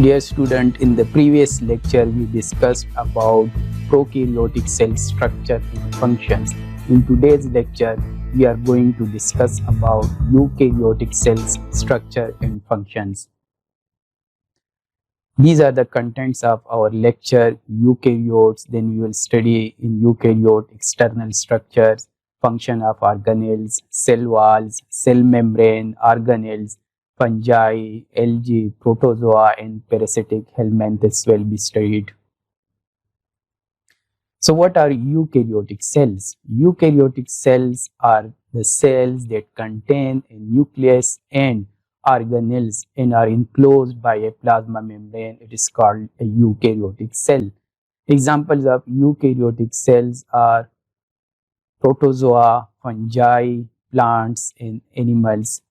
Dear student, in the previous lecture we discussed about prokaryotic cell structure and functions. In today's lecture we are going to discuss about eukaryotic cells structure and functions. These are the contents of our lecture eukaryotes. Then we will study in eukaryote external structures, function of organelles, cell walls, cell membrane, organelles, fungi, algae, protozoa and parasitic helminths will be studied. So what are eukaryotic cells? Eukaryotic cells are the cells that contain a nucleus and organelles and are enclosed by a plasma membrane. It is called a eukaryotic cell. Examples of eukaryotic cells are protozoa, fungi, plants and animals.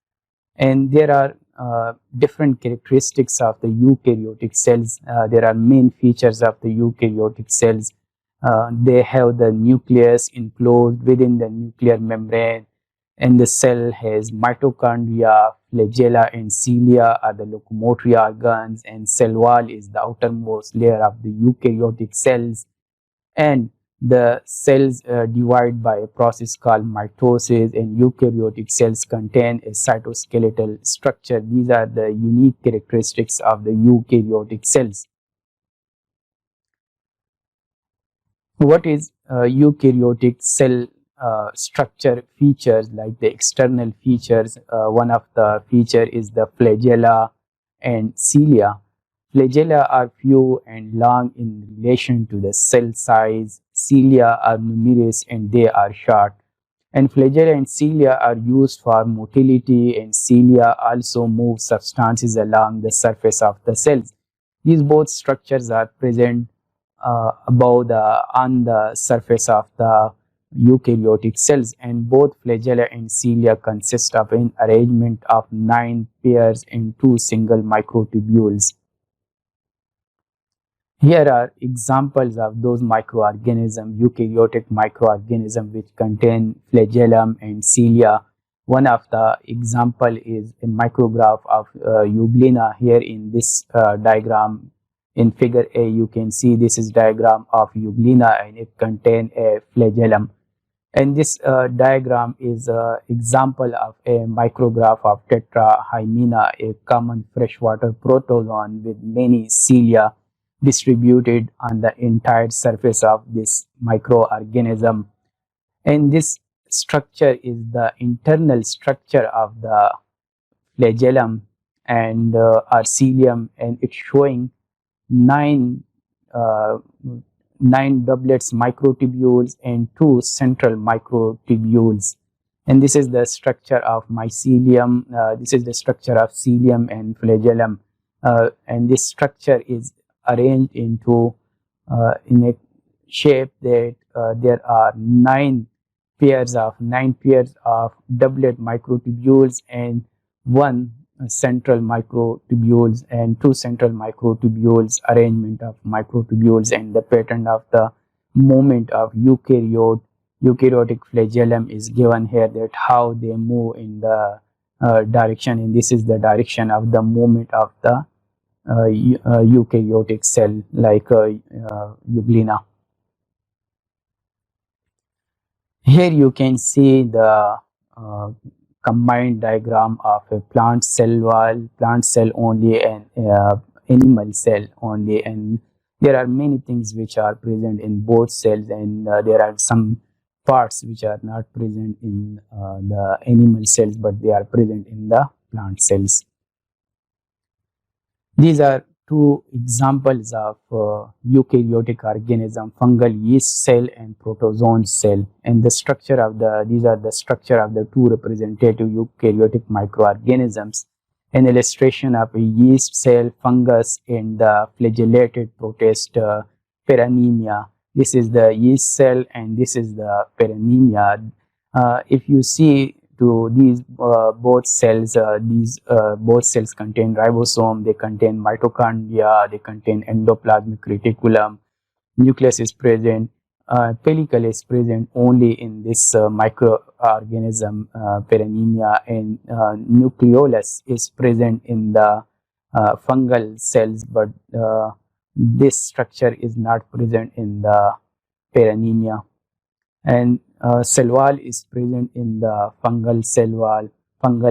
And there are different characteristics of the eukaryotic cells. There are main features of the eukaryotic cells. They have the nucleus enclosed within the nuclear membrane, and the cell has mitochondria, flagella and cilia are the locomotory organs, and cell wall is the outermost layer of the eukaryotic cells. And the cells divide by a process called mitosis, and eukaryotic cells contain a cytoskeletal structure. These are the unique characteristics of the eukaryotic cells. What is eukaryotic cell structure features? Like the external features, one of the feature is the flagella and cilia. Flagella are few and long in relation to the cell size. Cilia are numerous and they are short. And flagella and cilia are used for motility, and cilia also move substances along the surface of the cells. These both structures are present on the surface of the eukaryotic cells, and both flagella and cilia consist of an arrangement of 9 pairs in 2 single microtubules. Here are examples of those microorganisms, eukaryotic microorganisms which contain flagellum and cilia. One of the example is a micrograph of euglena. Here in this diagram, in figure A, you can see this is diagram of euglena and it contains a flagellum. And this diagram is an example of a micrograph of Tetrahymena, a common freshwater protozoan with many cilia distributed on the entire surface of this microorganism. And this structure is the internal structure of the flagellum and cilium, and it's showing 9 doublets microtubules and 2 central microtubules. And this is the structure of mycelium. This is the structure of cilium and flagellum, and this structure is arranged into in a shape that there are 9 pairs of doublet microtubules and 1 central microtubules and 2 central microtubules, arrangement of microtubules, and the pattern of the movement of eukaryotic flagellum is given here, that how they move in the direction, and this is the direction of the movement of the eukaryotic cell like euglena. Here you can see the combined diagram of a plant cell wall, plant cell only, and animal cell only, and there are many things which are present in both cells, and there are some parts which are not present in the animal cells but they are present in the plant cells. These are 2 examples of eukaryotic organism: fungal yeast cell and protozoan cell. And the structure of these are the structure of the 2 representative eukaryotic microorganisms. An illustration of a yeast cell, fungus, and the flagellated protist Peronemia. This is the yeast cell and this is the Peronemia. If you see to these both cells, both cells contain ribosome, they contain mitochondria, they contain endoplasmic reticulum, nucleus is present, pellicle is present only in this microorganism Peronemia, and nucleolus is present in the fungal cells, but this structure is not present in the paranemia. And cell wall is present in the fungal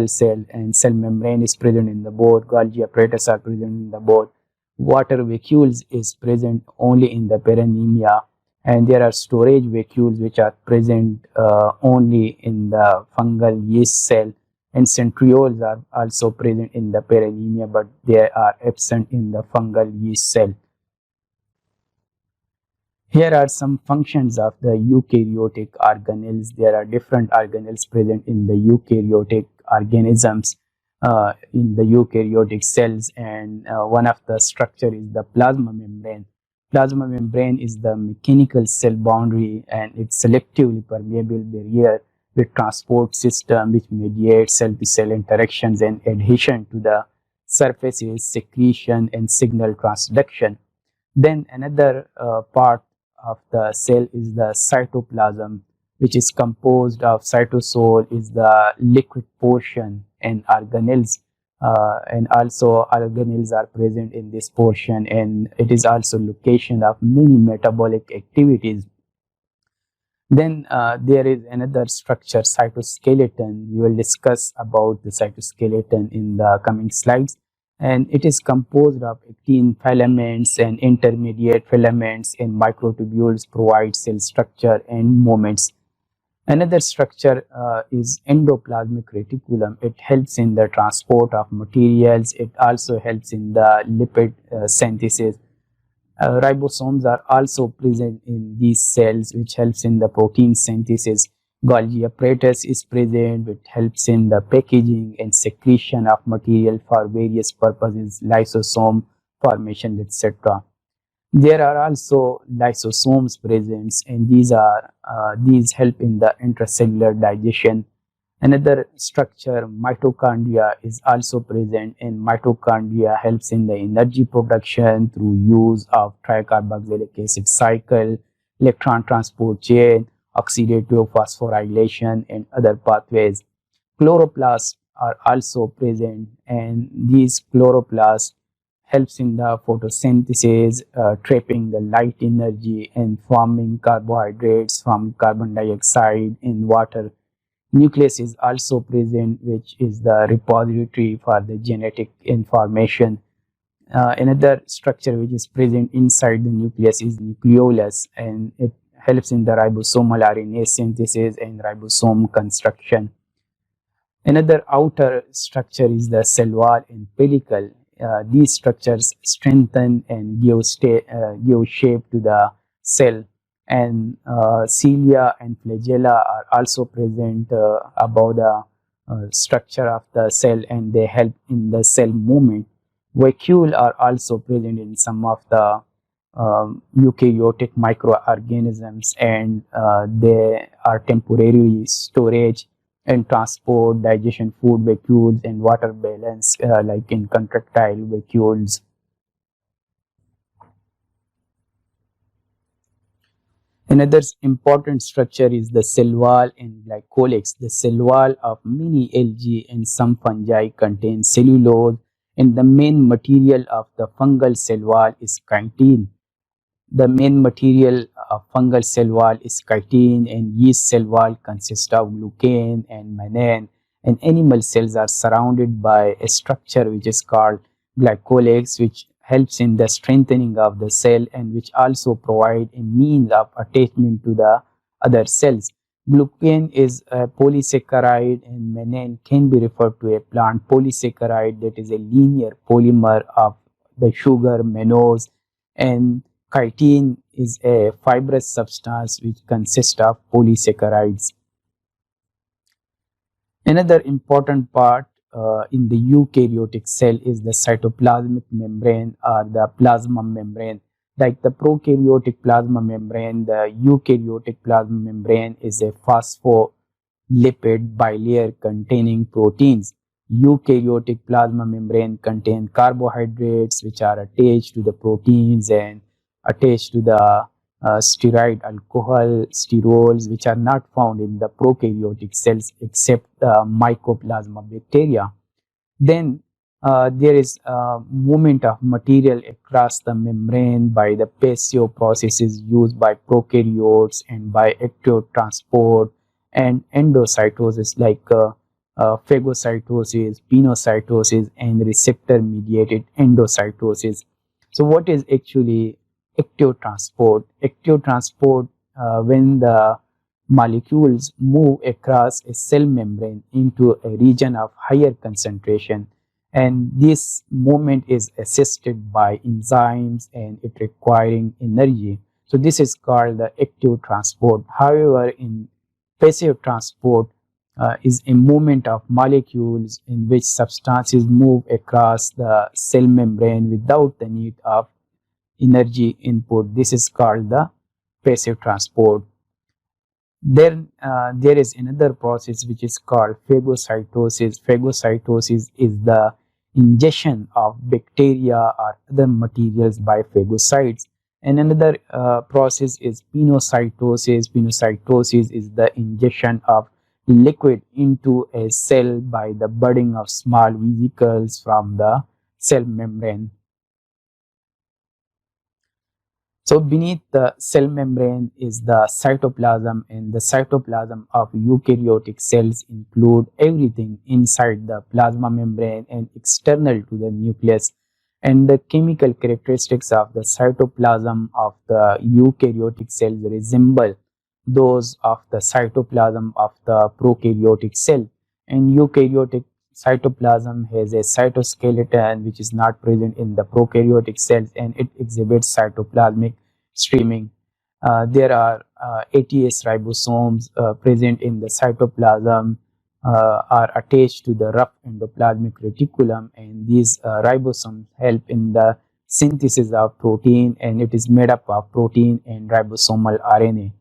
cell, and cell membrane is present in the both. Golgi apparatus are present in the both. Water vacuoles is present only in the paranemia, and there are storage vacuoles which are present only in the fungal yeast cell, and centrioles are also present in the paranemia, but they are absent in the fungal yeast cell. Here are some functions of the eukaryotic organelles. There are different organelles present in the eukaryotic organisms, in the eukaryotic cells, and one of the structure is the plasma membrane. Plasma membrane is the mechanical cell boundary, and it's selectively permeable barrier with transport system which mediates cell-to-cell interactions and adhesion to the surfaces, secretion, and signal transduction. Then another part of the cell is the cytoplasm, which is composed of cytosol is the liquid portion, and organelles and also organelles are present in this portion, and it is also location of many metabolic activities. Then there is another structure, cytoskeleton. We will discuss about the cytoskeleton in the coming slides, and it is composed of actin filaments and intermediate filaments, and microtubules provide cell structure and movements. Another structure is endoplasmic reticulum. It helps in the transport of materials. It also helps in the lipid synthesis. Ribosomes are also present in these cells, which helps in the protein synthesis. Golgi apparatus is present, which helps in the packaging and secretion of material for various purposes, lysosome formation, etc. There are also lysosomes present, and these help in the intracellular digestion. Another structure, mitochondria, is also present, and mitochondria helps in the energy production through use of tricarboxylic acid cycle, electron transport chain, oxidative phosphorylation, and other pathways. Chloroplasts are also present, and these chloroplasts helps in the photosynthesis, trapping the light energy and forming carbohydrates from carbon dioxide in water. Nucleus is also present, which is the repository for the genetic information. Another structure which is present inside the nucleus is nucleolus, and it helps in the ribosomal RNA synthesis and ribosome construction. Another outer structure is the cell wall and pellicle. These structures strengthen and give shape to the cell, and cilia and flagella are also present above the structure of the cell, and they help in the cell movement. Vacuole are also present in some of the eukaryotic microorganisms, and they are temporary storage and transport, digestion, food vacuoles, and water balance, like in contractile vacuoles. Another important structure is the cell wall and glycolics. The cell wall of many algae and some fungi contains cellulose, and the main material of the fungal cell wall is chitin. The main material of fungal cell wall is chitin, and yeast cell wall consists of glucan and mannane, and animal cells are surrounded by a structure which is called glycolics, which helps in the strengthening of the cell and which also provide a means of attachment to the other cells. Glucan is a polysaccharide, and mannane can be referred to a plant polysaccharide that is a linear polymer of the sugar mannose, and chitin is a fibrous substance which consists of polysaccharides. Another important part in the eukaryotic cell is the cytoplasmic membrane or the plasma membrane. Like the prokaryotic plasma membrane, the eukaryotic plasma membrane is a phospholipid bilayer containing proteins. Eukaryotic plasma membrane contains carbohydrates which are attached to the proteins and attached to the steroid alcohol sterols, which are not found in the prokaryotic cells except the mycoplasma bacteria. Then there is movement of material across the membrane by the passive processes used by prokaryotes and by active transport and endocytosis like phagocytosis, pinocytosis, and receptor mediated endocytosis. So, what is actually active transport? Active transport, when the molecules move across a cell membrane into a region of higher concentration, and this movement is assisted by enzymes and it requiring energy. So this is called the active transport. However, in passive transport is a movement of molecules in which substances move across the cell membrane without the need of energy input. This is called the passive transport. Then there is another process which is called phagocytosis. Phagocytosis is the ingestion of bacteria or other materials by phagocytes. And another process is pinocytosis. Pinocytosis is the ingestion of liquid into a cell by the budding of small vesicles from the cell membrane. So beneath the cell membrane is the cytoplasm, and the cytoplasm of eukaryotic cells include everything inside the plasma membrane and external to the nucleus. And the chemical characteristics of the cytoplasm of the eukaryotic cells resemble those of the cytoplasm of the prokaryotic cell. And eukaryotic cytoplasm has a cytoskeleton which is not present in the prokaryotic cells, and it exhibits cytoplasmic streaming. There are ATS ribosomes present in the cytoplasm, are attached to the rough endoplasmic reticulum, and these ribosomes help in the synthesis of protein, and it is made up of protein and ribosomal RNA.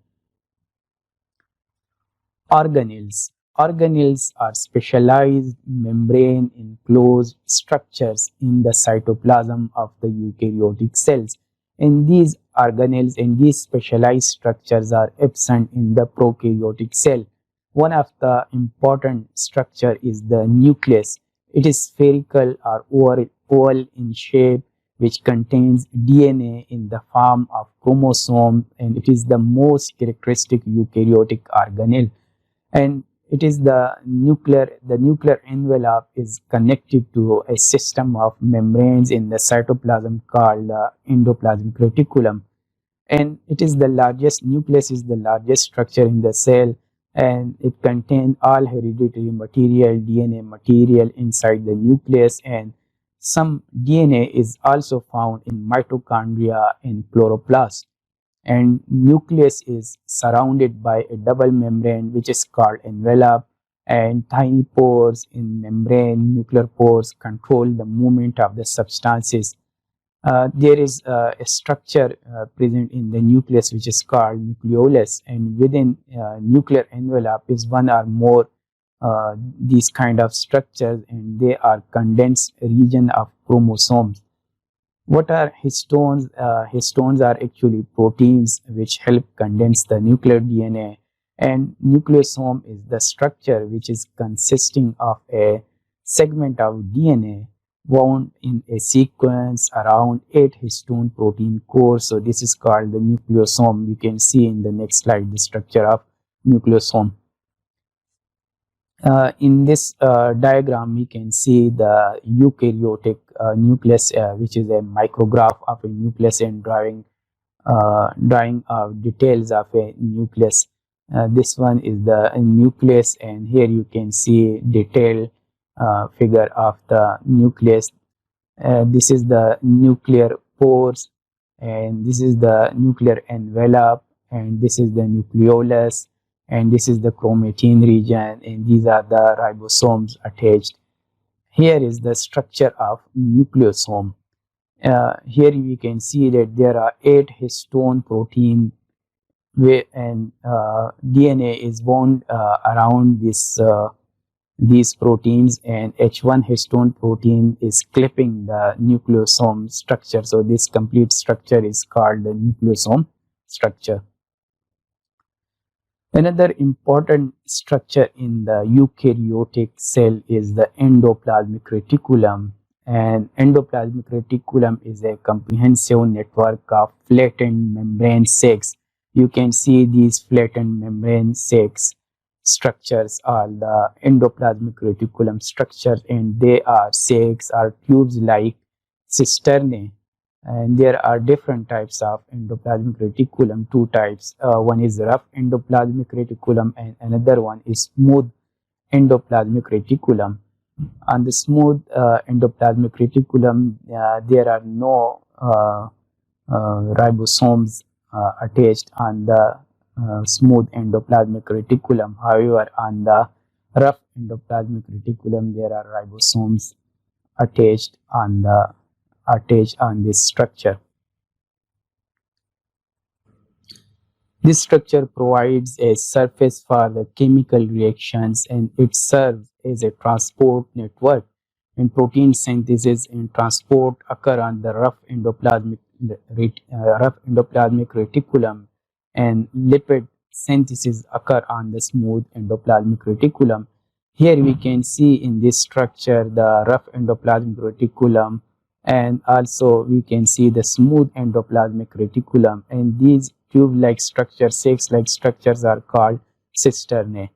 Organelles. Organelles are specialized membrane enclosed structures in the cytoplasm of the eukaryotic cells. And these organelles and these specialized structures are absent in the prokaryotic cell. One of the important structure is the nucleus. It is spherical or oval in shape, which contains DNA in the form of chromosome, and it is the most characteristic eukaryotic organelle. And it is the nuclear envelope is connected to a system of membranes in the cytoplasm called the endoplasmic reticulum. And it is the largest nucleus is the largest structure in the cell, and it contains all hereditary material, DNA material inside the nucleus, and some DNA is also found in mitochondria and chloroplast. And nucleus is surrounded by a double membrane which is called envelope, and tiny pores in membrane, nuclear pores, control the movement of the substances. There is a structure present in the nucleus which is called nucleolus, and within nuclear envelope is one or more these kind of structures, and they are condensed region of chromosomes. What are histones? Histones are actually proteins which help condense the nuclear DNA, and nucleosome is the structure which is consisting of a segment of DNA wound in a sequence around 8 histone protein cores. So this is called the nucleosome. You can see in the next slide the structure of nucleosome. In this diagram, we can see the eukaryotic nucleus, which is a micrograph of a nucleus, and drawing details of a nucleus. This one is the nucleus, and here you can see detailed figure of the nucleus. This is the nuclear pores, and this is the nuclear envelope, and this is the nucleolus, and this is the chromatin region, and these are the ribosomes attached. Here is the structure of nucleosome. Here we can see that there are 8 histone protein, and DNA is wound around these proteins, and H1 histone protein is clipping the nucleosome structure. So this complete structure is called the nucleosome structure. Another important structure in the eukaryotic cell is the endoplasmic reticulum, An endoplasmic reticulum is a comprehensive network of flattened membrane sacs. You can see these flattened membrane sacs structures are the endoplasmic reticulum structures, and they are sacs or tubes like cisternae. And there are different types of endoplasmic reticulum, two types. One is rough endoplasmic reticulum and another one is smooth endoplasmic reticulum. On the smooth endoplasmic reticulum, there are no ribosomes attached on the smooth endoplasmic reticulum. However, on the rough endoplasmic reticulum, there are ribosomes attached on this structure. This structure provides a surface for the chemical reactions, and it serves as a transport network. And protein synthesis and transport occur on the rough endoplasmic reticulum, and lipid synthesis occur on the smooth endoplasmic reticulum. Here we can see in this structure the rough endoplasmic reticulum, and also we can see the smooth endoplasmic reticulum, and these tube-like structures, sac-like structures are called cisternae.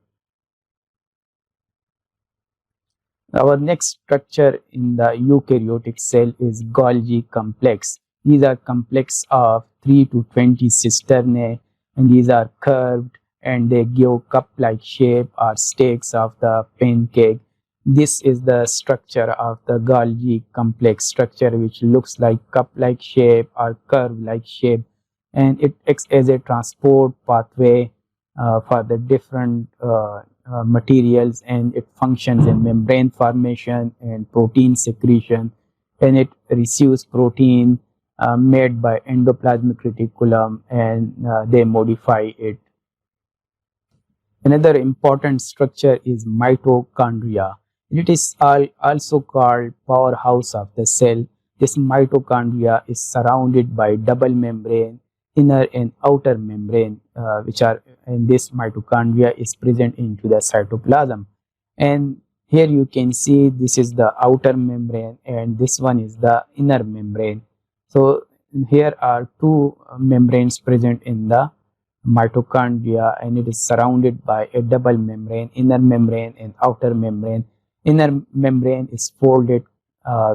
Our next structure in the eukaryotic cell is Golgi complex. These are complex of 3 to 20 cisternae, and these are curved and they give cup-like shape or stakes of the pancake. This is the structure of the Golgi complex structure, which looks like cup-like shape or curve-like shape, and it acts as a transport pathway for the different materials, and it functions in membrane formation and protein secretion, and it receives protein made by endoplasmic reticulum, and they modify it. Another important structure is mitochondria. It is also called powerhouse of the cell. This mitochondria is surrounded by double membrane, inner and outer membrane, which are in this mitochondria is present into the cytoplasm. And here you can see this is the outer membrane and this one is the inner membrane. So here are two membranes present in the mitochondria, and it is surrounded by a double membrane, inner membrane and outer membrane. Inner membrane is folded,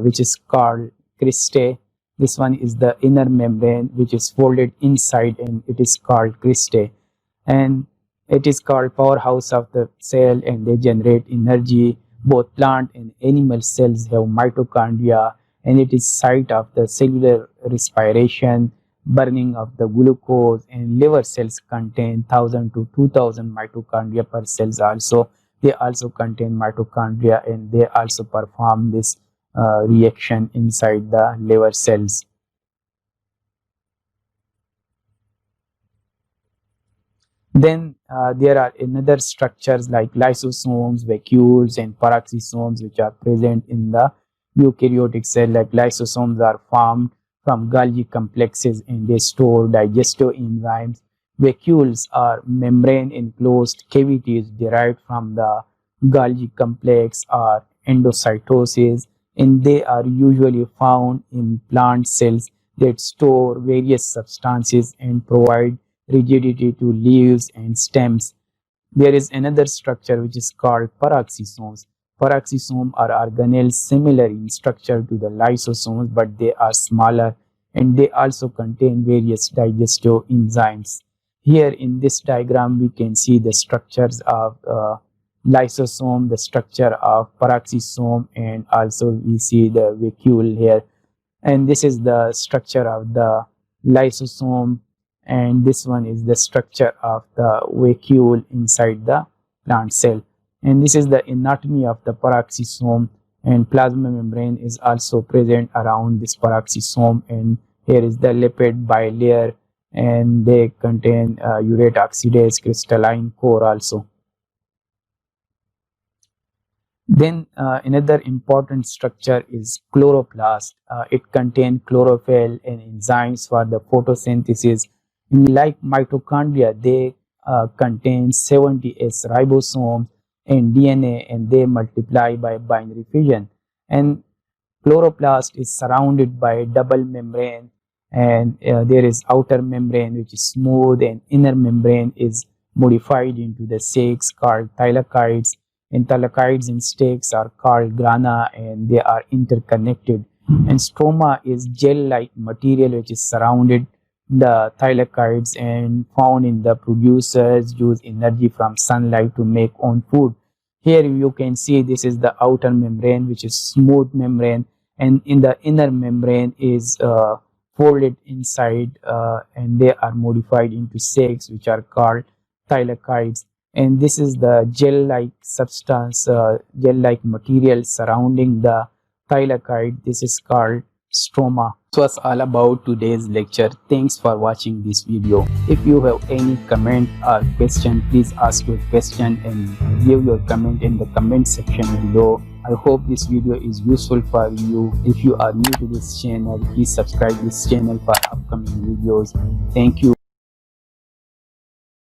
which is called cristae. This one is the inner membrane which is folded inside, and it is called cristae. And it is called powerhouse of the cell, and they generate energy. Both plant and animal cells have mitochondria, and it is site of the cellular respiration, burning of the glucose, and liver cells contain 1000 to 2000 mitochondria per cells also. They also contain mitochondria, and they also perform this reaction inside the liver cells. Then there are another structures like lysosomes, vacuoles, and peroxisomes which are present in the eukaryotic cell. Like lysosomes are formed from Golgi complexes, and they store digestive enzymes. Vacuoles are membrane enclosed cavities derived from the Golgi complex or endocytosis, and they are usually found in plant cells that store various substances and provide rigidity to leaves and stems. There is another structure which is called peroxisomes. Peroxisome are organelles similar in structure to the lysosomes, but they are smaller, and they also contain various digestive enzymes. Here in this diagram we can see the structures of lysosome, the structure of peroxisome, and also we see the vacuole here. And this is the structure of the lysosome, and this one is the structure of the vacuole inside the plant cell. And this is the anatomy of the peroxisome, and plasma membrane is also present around this peroxisome, and here is the lipid bilayer, and they contain urate oxidase crystalline core also. Then another important structure is chloroplast. It contains chlorophyll and enzymes for the photosynthesis. Like mitochondria, they contain 70S ribosomes and DNA, and they multiply by binary fission. And Chloroplast is surrounded by a double membrane, and there is outer membrane which is smooth, and inner membrane is modified into the sacs called thylakoids, and thylakoids in stakes are called grana, and they are interconnected. And stroma is gel-like material which is surrounded the thylakoids and found in the producers use energy from sunlight to make own food. Here you can see this is the outer membrane which is smooth membrane, and in the inner membrane is folded inside, and they are modified into sacs which are called thylakoids. And this is the gel-like substance, gel-like material surrounding the thylakoid. This is called stroma. This was all about today's lecture. Thanks for watching this video. If you have any comment or question, please ask your question and give your comment in the comment section below. I hope this video is useful for you. If you are new to this channel, please subscribe this channel for upcoming videos. Thank you.